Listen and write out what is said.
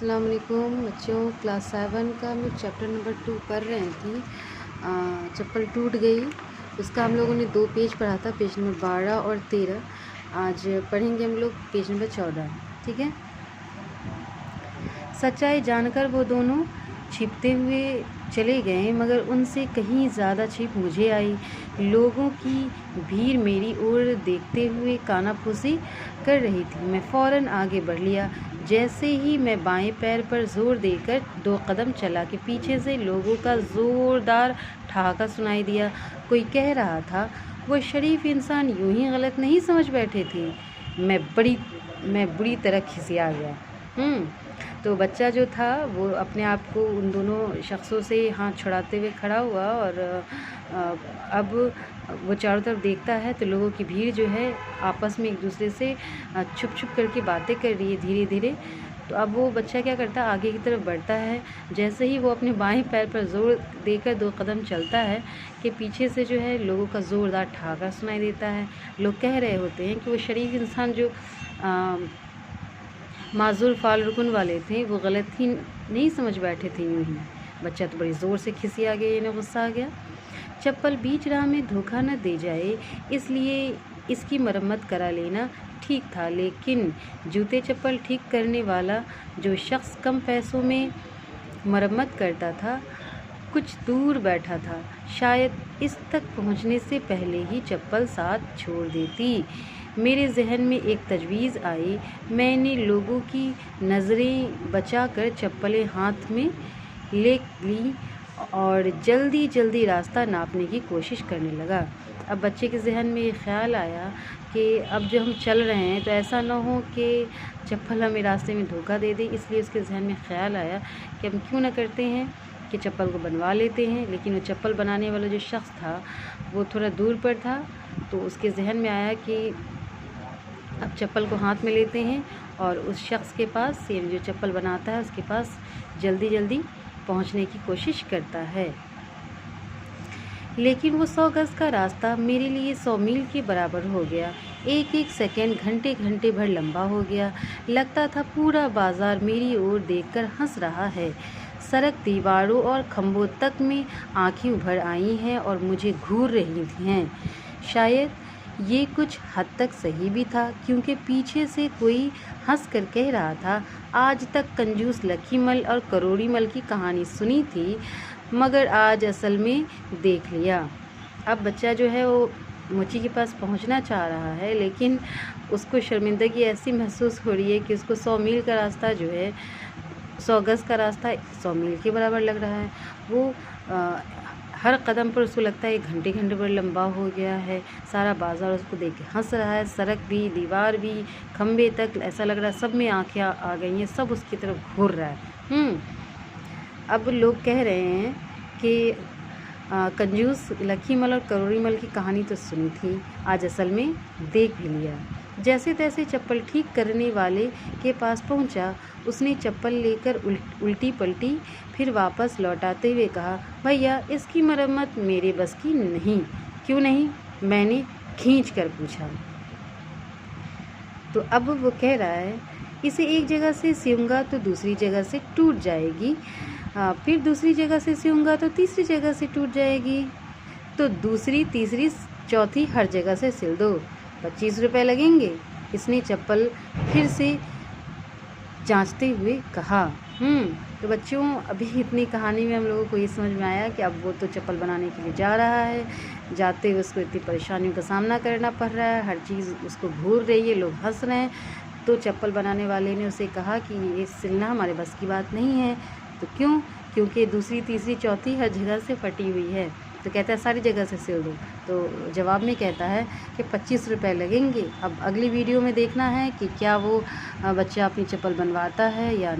अस्सलाम वालेकुम बच्चों, क्लास 7 का हम लोग चैप्टर नंबर 2 पढ़ रहे थे। चप्पल टूट गई, उसका हम लोगों ने 2 पेज पढ़ा था, पेज नंबर 12 और 13। आज पढ़ेंगे हम लोग पेज नंबर 14। ठीक है। सच्चाई जानकर वो दोनों छिपते हुए चले गए, मगर उनसे कहीं ज़्यादा छिप मुझे आई। लोगों की भीड़ मेरी ओर देखते हुए कानाफूसी कर रही थी। मैं फ़ौरन आगे बढ़ लिया। जैसे ही मैं बाएं पैर पर जोर देकर 2 कदम चला कि पीछे से लोगों का ज़ोरदार ठहाका सुनाई दिया। कोई कह रहा था, वो शरीफ इंसान यूं ही गलत नहीं समझ बैठे थे। मैं बुरी तरह खिसिया गया। तो बच्चा जो था वो अपने आप को उन दोनों शख्सों से हाथ छुड़ाते हुए खड़ा हुआ और अब वो चारों तरफ देखता है तो लोगों की भीड़ जो है आपस में एक दूसरे से छुप छुप करके बातें कर रही है धीरे धीरे। तो अब वो बच्चा क्या करता है, आगे की तरफ बढ़ता है। जैसे ही वो अपने बाएं पैर पर जोर देकर 2 कदम चलता है कि पीछे से जो है लोगों का ज़ोरदार ठहाका सुनाई देता है। लोग कह रहे होते हैं कि वो शरीफ इंसान जो माजूर फाल रुकन वाले थे वो गलत ही नहीं समझ बैठे थे यूँ ही। बच्चा तो बड़ी ज़ोर से खिसिया गया, इन्हें गुस्सा आ गया। चप्पल बीच राह में धोखा न दे जाए इसलिए इसकी मरम्मत करा लेना ठीक था, लेकिन जूते चप्पल ठीक करने वाला जो शख्स कम पैसों में मरम्मत करता था कुछ दूर बैठा था। शायद इस तक पहुंचने से पहले ही चप्पल साथ छोड़ देती। मेरे जहन में एक तजवीज़ आई। मैंने लोगों की नज़रें बचाकर चप्पलें हाथ में ले ली और जल्दी जल्दी रास्ता नापने की कोशिश करने लगा। अब बच्चे के जहन में ये ख्याल आया कि अब जो हम चल रहे हैं तो ऐसा ना हो कि चप्पल हमें रास्ते में धोखा दे दे। इसलिए उसके जहन में ख्याल आया कि हम क्यों ना करते हैं कि चप्पल को बनवा लेते हैं। लेकिन वो चप्पल बनाने वाला जो शख्स था वो थोड़ा दूर पर था, तो उसके जहन में आया कि अब चप्पल को हाथ में लेते हैं और उस शख्स के पास, सेम जो चप्पल बनाता है उसके पास जल्दी जल्दी पहुंचने की कोशिश करता है। लेकिन वो 100 गज़ का रास्ता मेरे लिए 100 मील के बराबर हो गया। एक एक सेकंड घंटे घंटे भर लंबा हो गया। लगता था पूरा बाज़ार मेरी ओर देखकर हंस रहा है। सड़क दीवारों और खंभों तक में आंखें उभर आई हैं और मुझे घूर रही हैं। शायद ये कुछ हद तक सही भी था, क्योंकि पीछे से कोई हंस कर कह रहा था, आज तक कंजूस लखीमल और करोड़ीमल की कहानी सुनी थी, मगर आज असल में देख लिया। अब बच्चा जो है वो मोची के पास पहुंचना चाह रहा है, लेकिन उसको शर्मिंदगी ऐसी महसूस हो रही है कि उसको 100 मील का रास्ता जो है, 100 गज़ का रास्ता 100 मील के बराबर लग रहा है। वो हर कदम पर उसको लगता है एक घंटे घंटे पर लंबा हो गया है। सारा बाज़ार उसको देख के हंस रहा है। सड़क भी, दीवार भी, खंबे तक, ऐसा लग रहा है सब में आंखें आ गई हैं, सब उसकी तरफ घूर रहा है। अब लोग कह रहे हैं कि कंजूस लखीमल और करोड़ीमल की कहानी तो सुनी थी, आज असल में देख भी लिया। जैसे तैसे चप्पल ठीक करने वाले के पास पहुंचा। उसने चप्पल लेकर उल्टी पलटी, फिर वापस लौटाते हुए कहा, भैया इसकी मरम्मत मेरे बस की नहीं। क्यों नहीं? मैंने खींच कर पूछा। तो अब वो कह रहा है, इसे एक जगह से सियूंगा तो दूसरी जगह से टूट जाएगी, फिर दूसरी जगह से सियूंगा तो तीसरी जगह से टूट जाएगी, तो दूसरी, तीसरी, चौथी हर जगह से सिल दो, 25 रुपये लगेंगे। इसने चप्पल फिर से जांचते हुए कहा। तो बच्चों, अभी इतनी कहानी में हम लोगों को ये समझ में आया कि अब वो तो चप्पल बनाने के लिए जा रहा है। जाते हुए उसको इतनी परेशानियों का सामना करना पड़ रहा है, हर चीज़ उसको घूर रही है, लोग हंस रहे हैं। तो चप्पल बनाने वाले ने उसे कहा कि ये सिलना हमारे बस की बात नहीं है। तो क्यों? क्योंकि दूसरी, तीसरी, चौथी हर जगह से फटी हुई है। तो कहता है सारी जगह से सिल दो। तो जवाब में कहता है कि 25 रुपये लगेंगे। अब अगली वीडियो में देखना है कि क्या वो बच्चा अपनी चप्पल बनवाता है या नहीं।